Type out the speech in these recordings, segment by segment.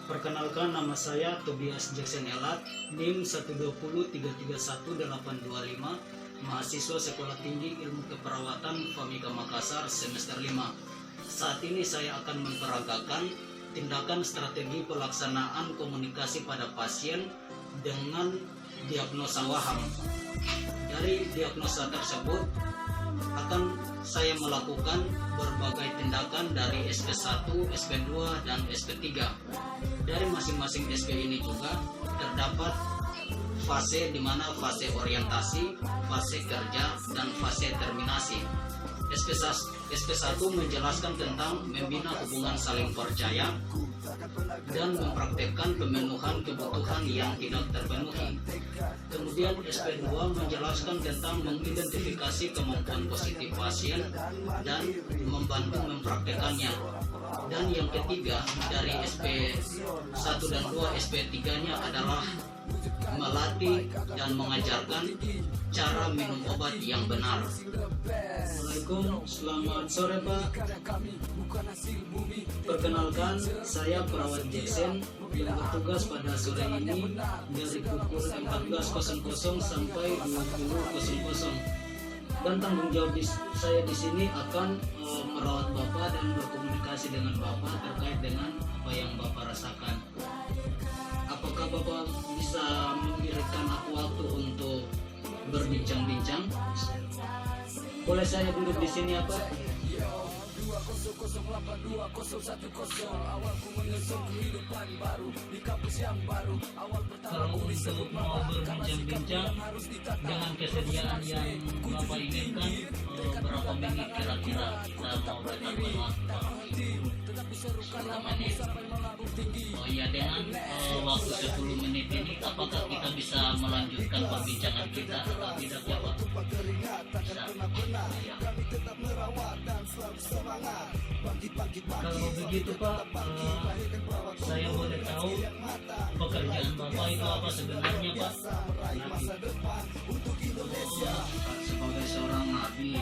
Perkenalkan, nama saya Tobias Jackson Elat, NIM 120331825, mahasiswa Sekolah Tinggi Ilmu Keperawatan Famika Makassar semester 5. Saat ini saya akan memperagakan tindakan strategi pelaksanaan komunikasi pada pasien dengan diagnosa waham. Dari diagnosa tersebut akan saya melakukan berbagai tindakan dari SP1, SP2, dan SP3. Dari masing-masing SP ini juga terdapat fase di mana fase orientasi, fase kerja, dan fase terminasi. SP1 menjelaskan tentang membina hubungan saling percaya dan mempraktekkan pemenuhan kebutuhan yang tidak terpenuhi. Kemudian SP2 menjelaskan tentang mengidentifikasi kemampuan positif pasien dan membantu mempraktekannya. Dan yang ketiga dari SP1 dan 2, SP3-nya adalah melatih dan mengajarkan cara minum obat yang benar. Assalamualaikum, selamat sore Pak. Perkenalkan, saya perawat Jackson yang bertugas pada sore ini dari pukul 14.00 sampai 20.00. Dan tanggung jawab saya di sini akan merawat Bapak dan berkomunikasi dengan Bapak terkait dengan apa yang Bapak rasakan. Apakah Bapak bisa memberikan aku waktu untuk berbincang-bincang? Boleh saya duduk di sini ya Pak? Kalau untuk mau berbincang-bincang dengan kesediaan yang Bapak inginkan, berapa menit kira-kira kita mau bertahan waktu? 10 menit. Oh iya, dengan waktu 10 menit ini apakah kita bisa melanjutkan perbincangan kita atau tidak ya Pak? Bisa. Ya. Kalau begitu Pak, saya boleh tahu pekerjaan Bapak itu apa sebenarnya Pak? Sebagai seorang nabi.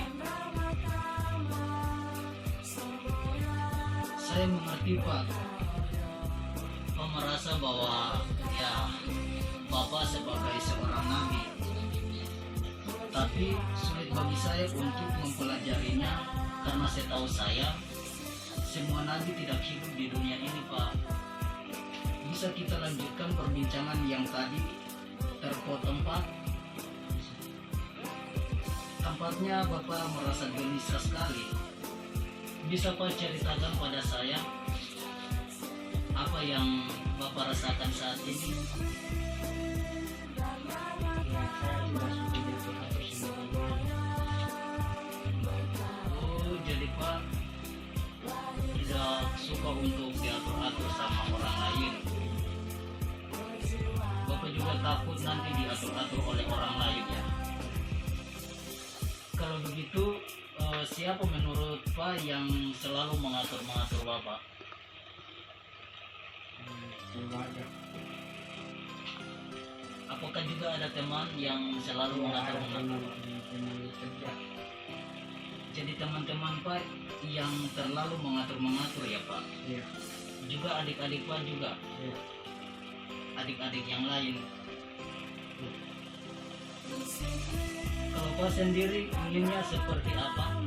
Saya mengerti Pak. Pak merasa bahwa ya Bapak sebagai seorang nabi. Tapi sulit bagi saya untuk mempelajarinya karena setahu saya semua nabi tidak hidup di dunia ini Pak. Bisa kita lanjutkan perbincangan yang tadi terpotong Pak? Tampaknya Bapak merasa gelisah sekali. Bisa Pak ceritakan pada saya apa yang Bapak rasakan saat ini? Oh, jadi Pak tidak suka untuk diatur-atur sama orang lain. Bapak juga takut nanti diatur-atur oleh orang lain ya. Kalau begitu, siapa menurut Pak yang selalu mengatur-mengatur Bapak? Apakah juga ada teman yang selalu mengatur-mengatur? Jadi teman-teman Pak yang terlalu mengatur-mengatur ya Pak? Iya. Juga adik-adik Pak juga? Iya. Adik-adik yang lain? Kalau Pak sendiri inginnya seperti apa?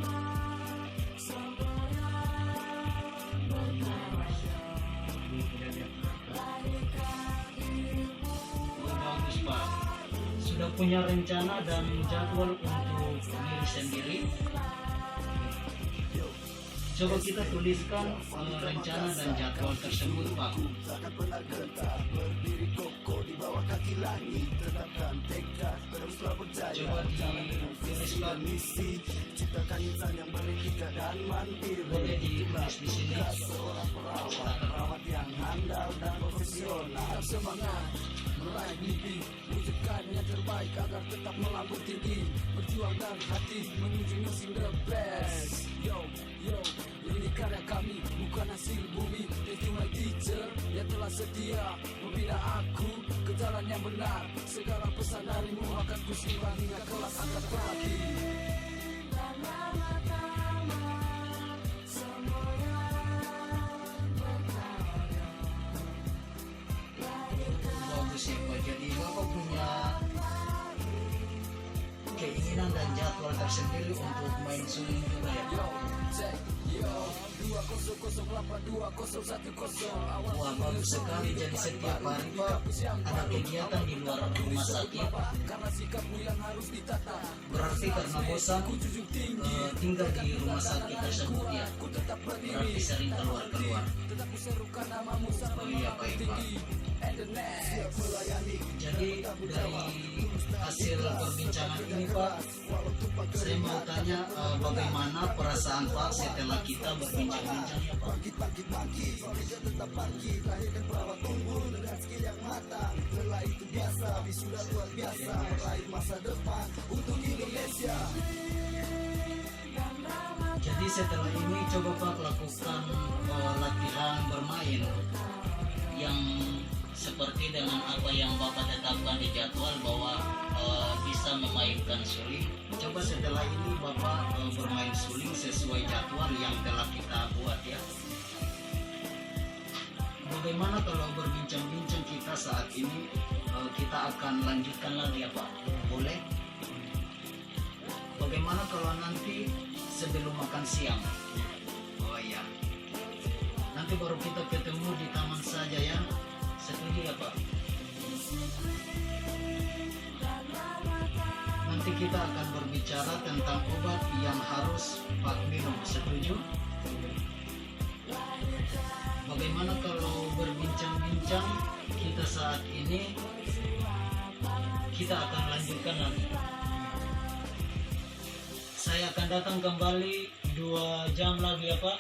Oh, bagus Pak. Sudah punya rencana dan jadwal untuk diri sendiri? Coba kita tuliskan rencana dan jadwal tersebut Pak. Coba ditulis Pak. Boleh ditulis di sini. Meraih mimpi, wujudkan yang terbaik agar tetap melambung tinggi, berjuang dari hati menuju musim the best. Yo, ini karya kami, bukan hasil bumi. Thank you my teacher yang telah setia membina aku ke jalan yang benar. Segala pesan darimu akan kusimpan hingga kelas angkat kaki. jadwal tersendiri untuk main suling juga ya Pak. Wah, bagus sekali. Jadi setiap hari Pak ada kegiatan di luar rumah sakit. Berarti karena bosan tinggal di rumah sakit tersebut ya. Berarti sering keluar-keluar. Oh iya, baik Pak. Jadi dari hasil perbincangan ini Pak, saya mau tanya bagaimana perasaan Pak setelah kita berbincang-bincang ya Pak. Jadi setelah ini coba Pak lakukan latihan bermain yang seperti dengan apa yang Bapak tetapkan di jadwal bahwa bisa memainkan suling. Coba setelah ini Bapak bermain suling sesuai jadwal yang telah kita buat ya. Bagaimana kalau berbincang-bincang kita saat ini kita akan lanjutkan lagi ya Pak? Boleh? Bagaimana kalau nanti sebelum makan siang? Oh iya. Nanti baru kita ketemu di taman saja ya. Setuju ya Pak? Nanti kita akan berbicara tentang obat yang harus Pak minum. Setuju? Bagaimana kalau berbincang-bincang kita saat ini kita akan lanjutkan lagi. Saya akan datang kembali 2 jam lagi ya Pak.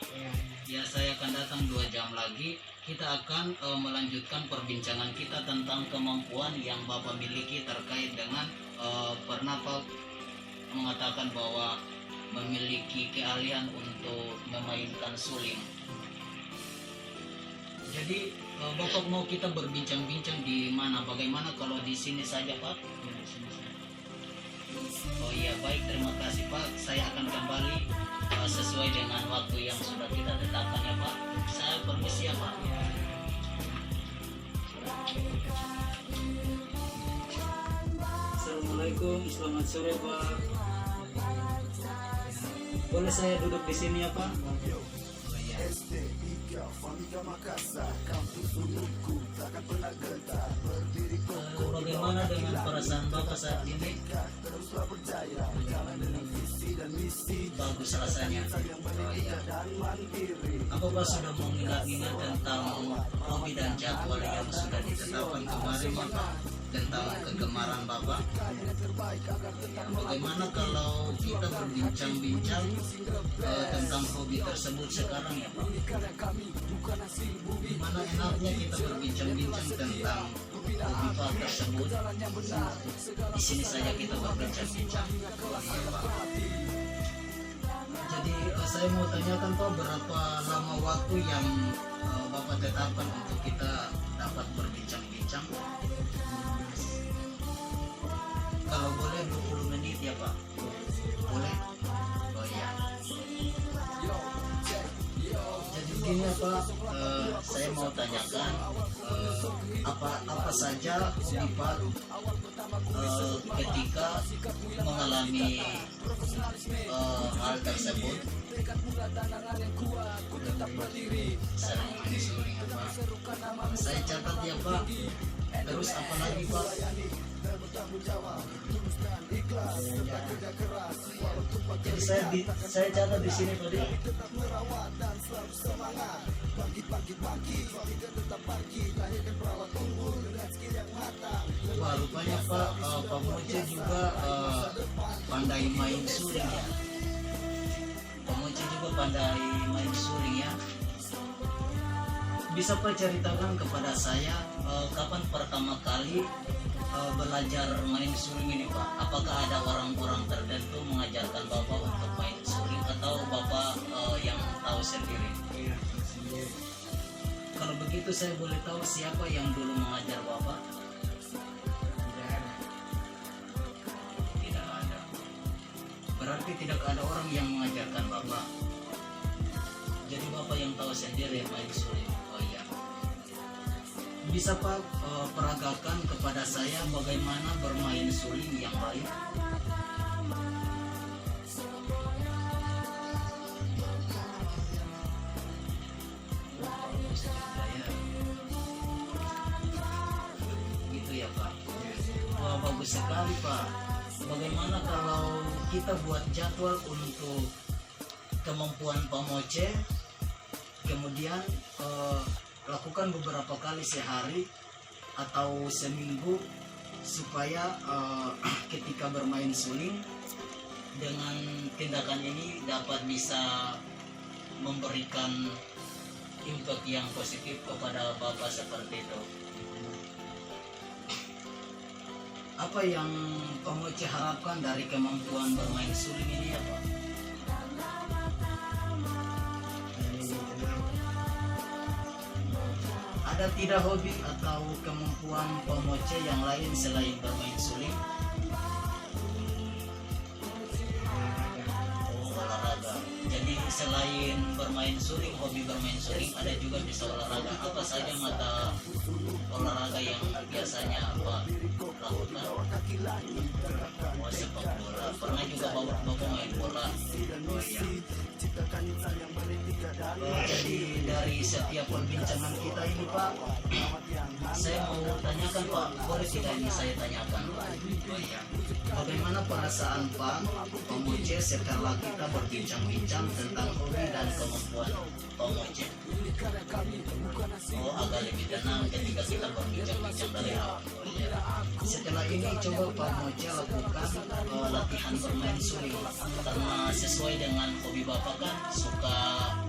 Ya, saya akan datang 2 jam lagi. Kita akan melanjutkan perbincangan kita tentang kemampuan yang Bapak miliki terkait dengan pernah Pak mengatakan bahwa memiliki keahlian untuk memainkan suling. Jadi Bapak mau kita berbincang-bincang di mana? Bagaimana kalau di sini saja Pak? Oh iya, baik, terima kasih Pak. Saya akan kembali sesuai dengan waktu yang sudah kita tetapkan ya Pak. Saya permisi ya Pak. Assalamualaikum, selamat sore Pak. Boleh saya duduk di sini ya Pak? Bagaimana dengan perasaan Bapak saat ini? Bagus rasanya. Oh iya. Apa Pak sudah mengingat-ingat tentang hobi dan jadwal yang sudah ditetapkan kemarin Bapak? Tentang kegemaran Bapak? Bagaimana kalau kita berbincang-bincang tentang hobi tersebut sekarang ya Pak? Gimana enaknya kita berbincang-bincang tentang hobi Pak tersebut? Di sini saja kita berbincang-bincang. Ya, Pak. Jadi saya mau tanyakan Pak, berapa lama waktu yang Bapak tetapkan untuk kita dapat berbincang-bincang? Kalau boleh 20 menit ya Pak. Boleh? Oh iya. Jadi begini ya Pak, saya mau tanyakan apa saja hobi Pak ketika mengalami hal tersebut. Sering disuruh ya Pak. Saya catat ya Pak. Terus apa lagi Pak? Jadi saya catat di sini tadi. Wah, rupanya Pak Moce juga pandai main suling ya. Pak Moce juga pandai main suling ya. Bisa Pak ceritakan kepada saya kapan pertama kali belajar main suling ini Pak? Apakah ada orang-orang tertentu mengajarkan Bapak untuk main suling atau Bapak yang tahu sendiri? Iya, sendiri. Kalau begitu saya boleh tahu siapa yang dulu mengajar Bapak? Tidak ada. Berarti tidak ada orang yang mengajarkan Bapak. Jadi Bapak yang tahu sendiri main suling. Oh iya. Bisa Pak peragakan kepada saya bagaimana bermain suling yang baik? bagus sekali Pak. Bagaimana kalau kita buat jadwal untuk kemampuan Pamoce, kemudian lakukan beberapa kali sehari atau seminggu, supaya ketika bermain suling dengan tindakan ini dapat bisa memberikan impact yang positif kepada Bapak seperti itu. Apa yang Pamoce harapkan dari kemampuan bermain suling ini ya Pak? Ada tidak hobi atau kemampuan Pamoce yang lain selain bermain suling? Olahraga. Jadi selain bermain suling, hobi bermain suling, ada juga bisa olahraga. Apa saja mata olahraga yang biasanya Pak lakukan? Oh, sepak bola. Pernah juga Bapak main bola? Oh iya. Jadi dari setiap perbincangan kita ini Pak, saya mau tanyakan Pak, boleh tidak ini saya tanyakan Pak? Oh iya. Bagaimana perasaan Pak Pamoce setelah kita berbincang-bincang tentang hobi dan kemampuan Pamoce? Oh, agak lebih tenang ketika kita berbincang-bincang dari awal. Setelah ini coba Pamoce lakukan latihan bermain suling, karena sesuai dengan hobi Bapak kan suka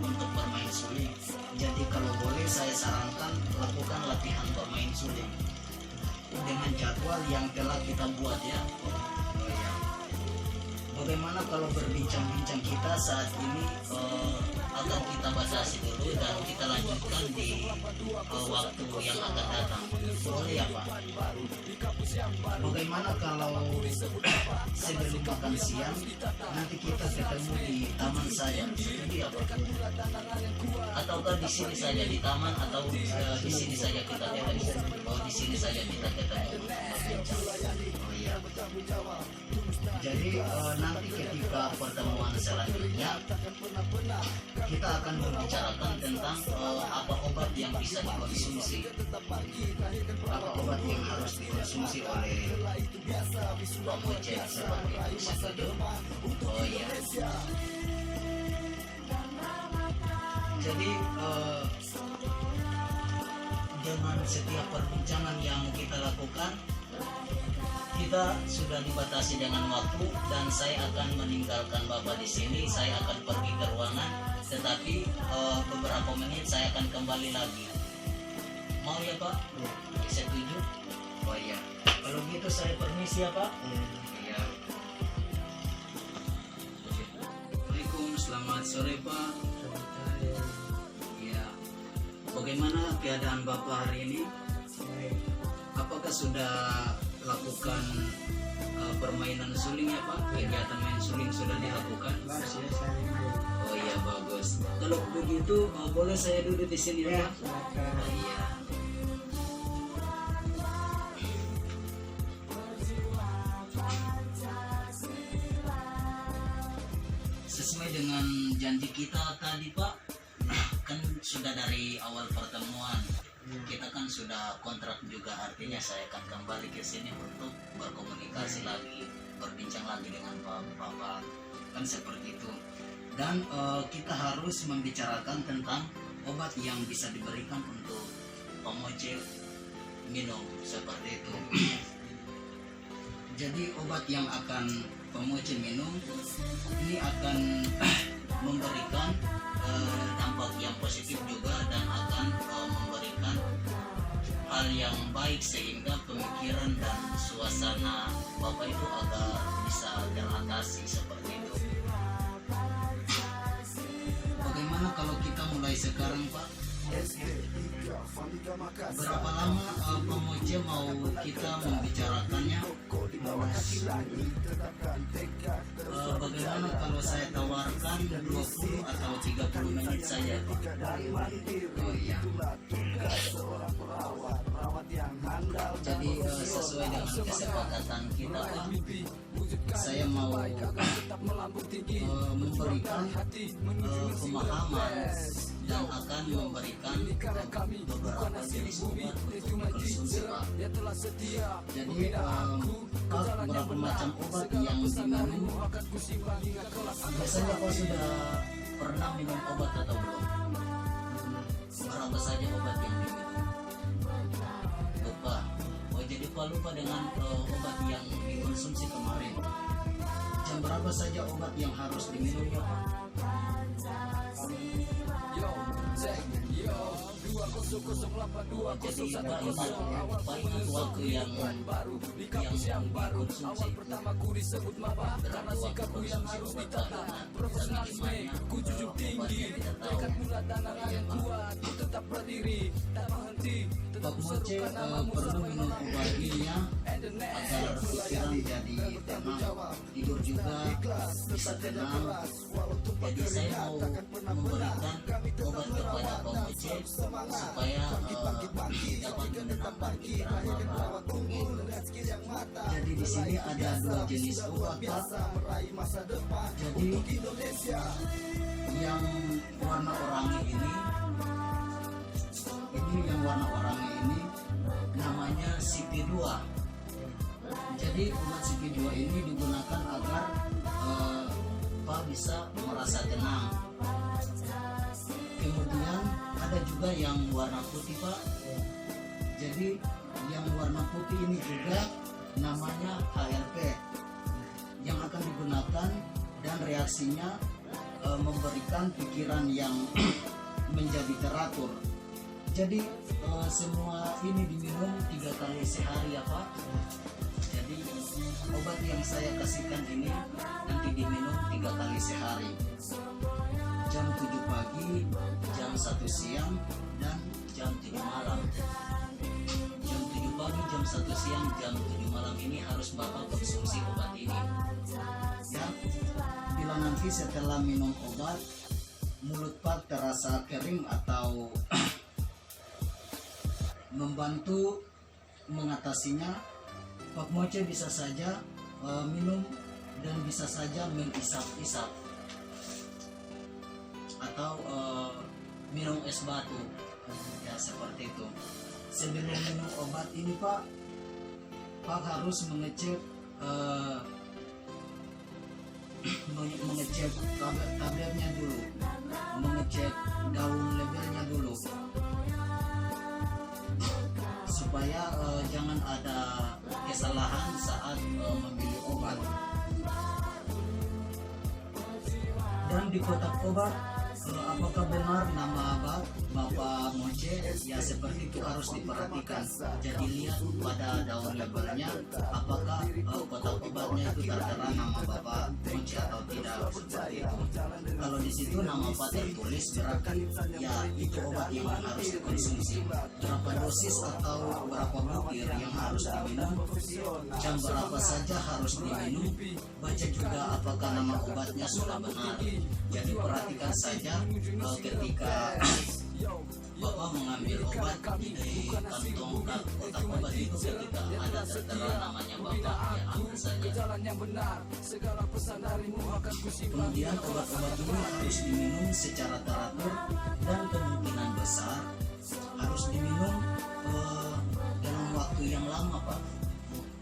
untuk bermain suling. Jadi kalau boleh saya sarankan lakukan latihan bermain suling dengan jadwal yang telah kita buat ya. Bagaimana kalau berbincang-bincang kita saat ini akan kita batasi dulu dan kita lanjutkan di waktu yang akan datang. Boleh ya Pak? Bagaimana kalau sebelum makan siang nanti kita ketemu di taman saya? Setuju ya Pak? Ataukah di sini saja di taman, atau di sini saja kita ketemu? Oh, di sini saja kita ketemu. Oh iya. Jadi nanti ketika pertemuan selanjutnya kita akan membicarakan tentang apa obat yang bisa dikonsumsi, apa obat yang harus dikonsumsi oleh Pamoce seperti itu. Setuju? Oh iya. Jadi dengan setiap perbincangan yang kita lakukan, kita sudah dibatasi dengan waktu dan saya akan meninggalkan Bapak di sini. Saya akan pergi ke ruangan, tetapi beberapa menit saya akan kembali lagi. Mau ya Pak? Setuju? Oh iya. Kalau gitu saya permisi ya Pak. Iya. Assalamualaikum, selamat sore Pak. Iya. Bagaimana keadaan Bapak hari ini? Apakah sudah lakukan permainan suling ya Pak? Kegiatan main suling sudah dilakukan? Oh iya, bagus. Kalau begitu boleh saya duduk di sini ya Pak? Oh iya. Sesuai dengan janji kita tadi Pak, nah kan sudah dari awal pertemuan kita kan sudah kontrak juga, artinya saya akan kembali ke sini untuk berkomunikasi lagi, berbincang lagi dengan Bapak, kan seperti itu. Dan kita harus membicarakan tentang obat yang bisa diberikan untuk Pamoce minum seperti itu. Jadi obat yang akan Pamoce minum ini akan memberikan dampak yang positif juga, dan akan memberikan hal yang baik sehingga pemikiran dan suasana Bapak itu agak bisa teratasi seperti itu. Bagaimana kalau kita mulai sekarang Pak? Berapa lama Pamoce mau kita membicarakannya? Bagaimana kalau saya tawarkan 20 atau 30 menit saja Pak? Oh iya. Jadi sesuai dengan kesepakatan kita Pak, saya mau memberikan pemahaman dan akan akan memberikan beberapa jenis obat untuk dikonsumsi, Pak. Jadi Pak, berapa macam obat yang diminum? Biasanya Pak sudah pernah minum obat atau belum? Berapa saja obat yang diminum? Lupa. Oh, jadi Pak lupa dengan obat yang dikonsumsi kemarin. Jam berapa saja obat yang harus diminum ya Pak? Jadi Pak ingat waktu yang dikonsumsi, berapa waktu konsumsi obat Pak ingat, dan gimana obatnya tidak tahu. Pak Moce perlu minum obatnya agar pikiran jadi tenang, tidur juga bisa tenang. Jadi saya mau memberikan obat kepada Pak Moce supaya dapat menenangkan pikiran Bapak. Jadi di sini ada 2 jenis obat Pak. Jadi yang warna oranye ini yang warna oranye ini namanya CP2. Jadi obat CP2 ini digunakan agar Pak bisa merasa tenang. Kemudian ada juga yang warna putih Pak. Jadi yang warna putih ini juga namanya HRP yang akan digunakan dan reaksinya memberikan pikiran yang menjadi teratur. Jadi semua ini diminum 3 kali sehari ya Pak. Jadi obat yang saya kasihkan ini nanti diminum 3 kali sehari, jam 7 pagi, jam 1 siang, dan jam 7 malam. Jam 7 pagi, jam 1 siang, jam 7 malam ini harus Bapak konsumsi obat ini ya. Bila nanti setelah minum obat mulut Pak terasa kering atau membantu mengatasinya, Pak Moce bisa saja minum dan bisa saja mengisap-isap atau minum es batu ya, seperti itu. Sebelum minum obat ini Pak harus mengecek mengecek tabletnya dulu, mengecek daun labelnya dulu, supaya jangan ada kesalahan saat memilih obat. Dan di kotak obat apakah benar nama Bapak Moce? Ya seperti itu harus diperhatikan. Jadi lihat pada daun labelnya apakah kotak obatnya itu tertera nama Bapak Moce atau tidak, seperti itu. Kalau di situ nama Pak tertulis berarti ya itu obat yang harus dikonsumsi. Berapa dosis atau berapa butir yang harus diminum, jam berapa saja harus diminum, baca juga apakah nama obatnya sudah benar. Jadi perhatikan saja ketika Bapak mengambil obat di kantong kotak obat itu, ketika ada tertera namanya Bapak, ya ambil saja. Kemudian obat-obat ini harus diminum secara teratur dan kemungkinan besar harus diminum dalam waktu yang lama Pak.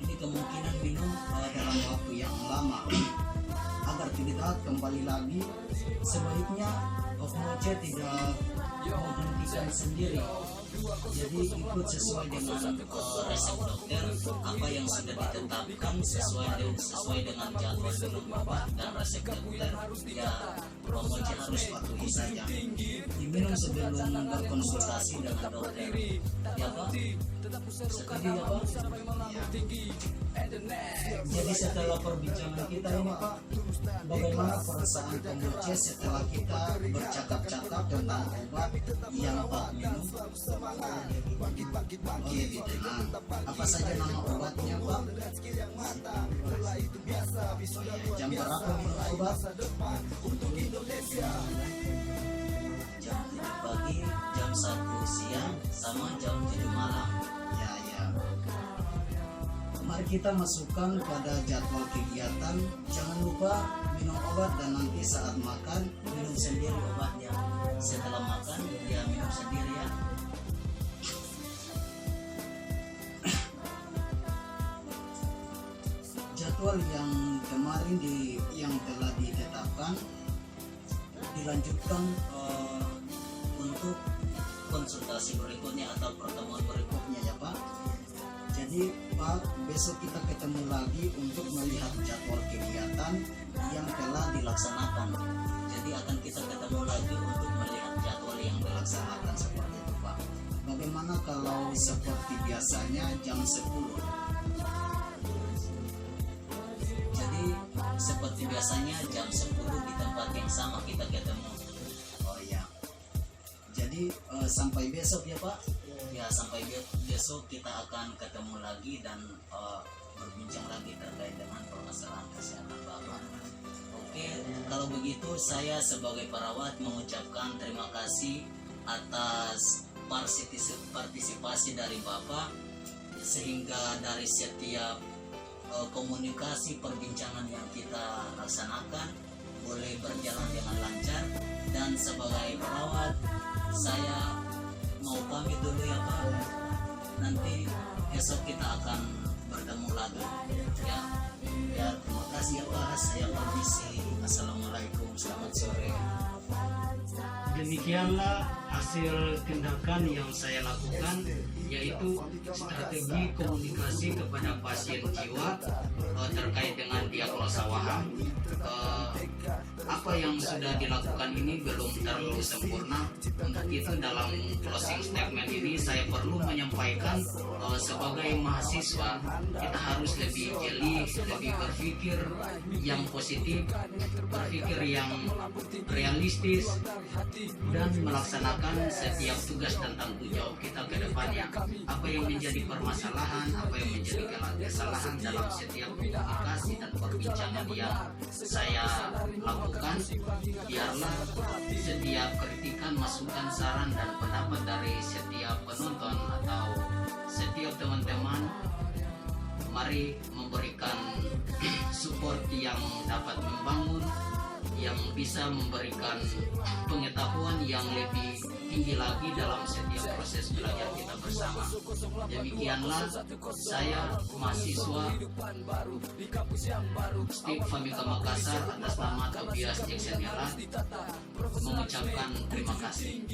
Ini kemungkinan minum dalam waktu yang lama. Agar tidak kembali lagi, sebaiknya Pak Moce tidak menghentikan sendiri. Jadi ikut sesuai dengan resep dokter, apa yang sudah ditetapkan sesuai dengan jadwal minum obat dan resep dokter. Ya Pak Moce harus patuhi saja. Diminum sebelum berkonsultasi dengan dokter. Ya Pak, setuju ya Pak? Ya. Jadi setelah perbincangan kita ini Pak, bagaimana perasaan Pak Moce setelah kita bercakap-cakap tentang obat yang Pak minum? Oh ya tenang. Apa saja nama obatnya Pak? Oh ya, jam berapa minum obat? Jam 7 pagi, jam 1 siang, sama jam 7 malam. Ya. Mari kita masukkan pada jadwal kegiatan. Jangan lupa minum obat dan nanti saat makan minum sendiri obatnya. Setelah makan ya minum jadwal yang kemarin yang telah ditetapkan dilanjutkan untuk konsultasi berikutnya atau pertemuan berikutnya ya Pak. Jadi Pak, besok kita ketemu lagi untuk melihat jadwal kegiatan yang telah dilaksanakan. Jadi akan kita ketemu lagi untuk melihat jadwal yang dilaksanakan seperti itu Pak. Bagaimana kalau seperti biasanya jam 10? Jadi seperti biasanya jam 10 di tempat yang sama kita ketemu. Oh ya. Jadi sampai besok ya Pak. Ya, sampai besok kita akan ketemu lagi dan berbincang lagi terkait dengan permasalahan kesehatan Bapak. Oke, kalau begitu saya sebagai perawat mengucapkan terima kasih atas partisipasi dari Bapak, sehingga dari setiap komunikasi perbincangan yang kita laksanakan boleh berjalan dengan lancar. Dan sebagai perawat saya mau pamit dulu ya Pak. Nanti besok kita akan bertemu lagi ya. Ya, terima kasih ya Pak. Saya permisi. Assalamualaikum, selamat sore. Demikianlah hasil tindakan yang saya lakukan, yaitu strategi komunikasi kepada pasien jiwa terkait dengan diagnosa waham. Apa yang sudah dilakukan ini belum terlalu sempurna. Untuk itu dalam closing statement ini saya perlu menyampaikan sebagai mahasiswa kita harus lebih jeli, lebih berpikir yang positif, berpikir yang realistis, dan melaksanakan setiap tugas dan tanggung jawab kita ke depannya. Apa yang menjadi permasalahan, apa yang menjadi kesalahan dalam setiap komunikasi dan perbincangan yang saya lakukan, biarlah setiap kritikan, masukan, saran, dan pendapat dari setiap penonton atau setiap teman-teman, mari memberikan support yang dapat membangun, yang bisa memberikan pengetahuan yang lebih tinggi lagi dalam setiap proses belajar kita bersama. Demikianlah saya, mahasiswa STIP Famika Makassar, atas nama Tobias Jackson Yala mengucapkan terima kasih.